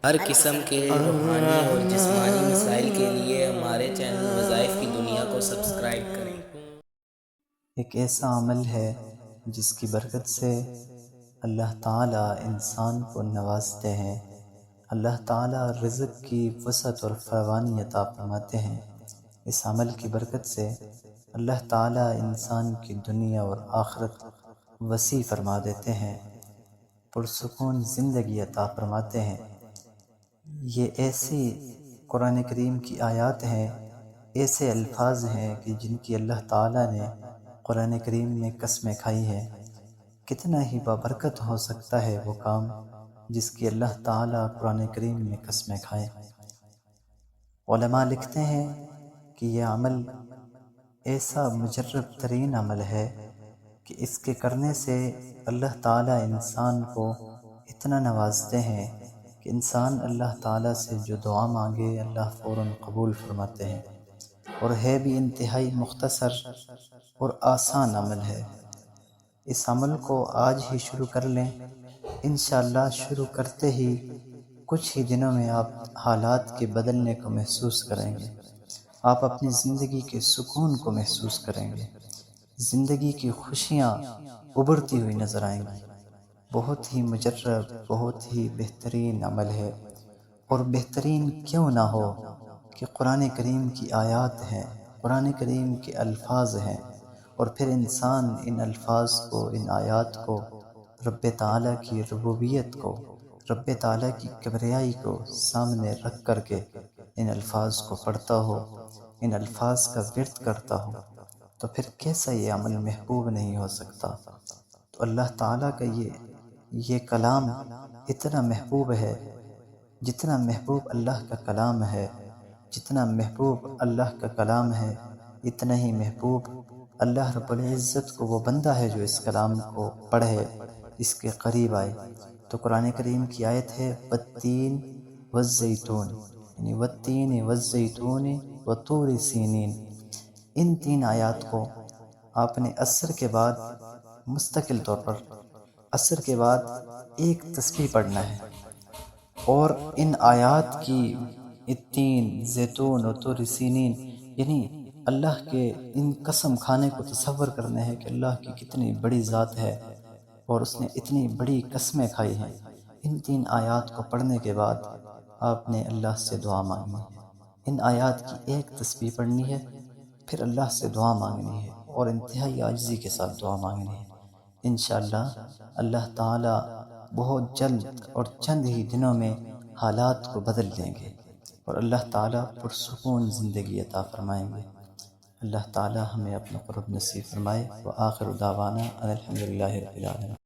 ہر قسم کے روحانی اور جسمانی مسائل کے لیے ہمارے چینل وظائف کی دنیا کو سبسکرائب کریں۔ ایک ایسا عمل ہے جس کی برکت سے اللہ تعالیٰ انسان کو نوازتے ہیں۔ اللہ تعالیٰ رزق کی وسعت اور فراوانی عطا فرماتے ہیں۔ اس عمل کی برکت سے اللہ تعالیٰ انسان کی دنیا اور آخرت وسیع فرما دیتے ہیں، پرسکون زندگی عطا فرماتے ہیں۔ یہ ایسی قرآن کریم کی آیات ہیں، ایسے الفاظ ہیں کہ جن کی اللہ تعالیٰ نے قرآن کریم میں قسمیں کھائی ہیں۔ کتنا ہی بابرکت ہو سکتا ہے وہ کام جس کی اللہ تعالیٰ قرآن کریم میں قسمیں کھائے۔ علماء لکھتے ہیں کہ یہ عمل ایسا مجرب ترین عمل ہے کہ اس کے کرنے سے اللہ تعالیٰ انسان کو اتنا نوازتے ہیں کہ انسان اللہ تعالیٰ سے جو دعا مانگے اللہ فوراً قبول فرماتے ہیں، اور ہے بھی انتہائی مختصر اور آسان عمل ہے۔ اس عمل کو آج ہی شروع کر لیں، انشاءاللہ شروع کرتے ہی کچھ ہی دنوں میں آپ حالات کے بدلنے کو محسوس کریں گے۔ آپ اپنی زندگی کے سکون کو محسوس کریں گے، زندگی کی خوشیاں ابھرتی ہوئی نظر آئیں گی۔ بہت ہی مجرب، بہت ہی بہترین عمل ہے، اور بہترین کیوں نہ ہو کہ قرآن کریم کی آیات ہیں، قرآن کریم کے الفاظ ہیں، اور پھر انسان ان الفاظ کو، ان آیات کو، رب تعالیٰ کی ربوبیت کو، رب تعالیٰ کی کبریائی کو سامنے رکھ کر کے ان الفاظ کو پڑھتا ہو، ان الفاظ کا ورد کرتا ہو، تو پھر کیسا یہ عمل محبوب نہیں ہو سکتا۔ تو اللہ تعالیٰ کا یہ کلام اتنا محبوب ہے، جتنا محبوب اللہ کا کلام ہے، جتنا محبوب اللہ کا کلام ہے، اتنا ہی محبوب اللہ رب العزت کو وہ بندہ ہے جو اس کلام کو پڑھے، اس کے قریب آئے۔ تو قرآن کریم کی آیت ہے والتین والزیتون، یعنی والتین والزیتون وطور سینین۔ ان تین آیات کو آپ نے عصر کے بعد مستقل طور پر عصر کے بعد ایک تسبیح پڑھنا ہے، اور ان آیات کی التین، زیتون اور طور سینین، یعنی اللہ کے ان قسم کھانے کو تصور کرنا ہے کہ اللہ کی کتنی بڑی ذات ہے اور اس نے اتنی بڑی قسمیں کھائی ہیں۔ ان تین آیات کو پڑھنے کے بعد آپ نے اللہ سے دعا مانگنی ہے، ان آیات کی ایک تسبیح پڑھنی ہے، پھر اللہ سے دعا مانگنی ہے، اور انتہائی عاجزی کے ساتھ دعا مانگنی ہے۔ انشاءاللہ اللہ تعالیٰ بہت جلد اور چند ہی دنوں میں حالات کو بدل دیں گے، اور اللہ تعالیٰ پرسکون زندگی عطا فرمائیں گے۔ اللہ تعالیٰ ہمیں اپنا قرب نصیب فرمائے۔ وآخر دعوانا ان الحمدللہ رب العالمین۔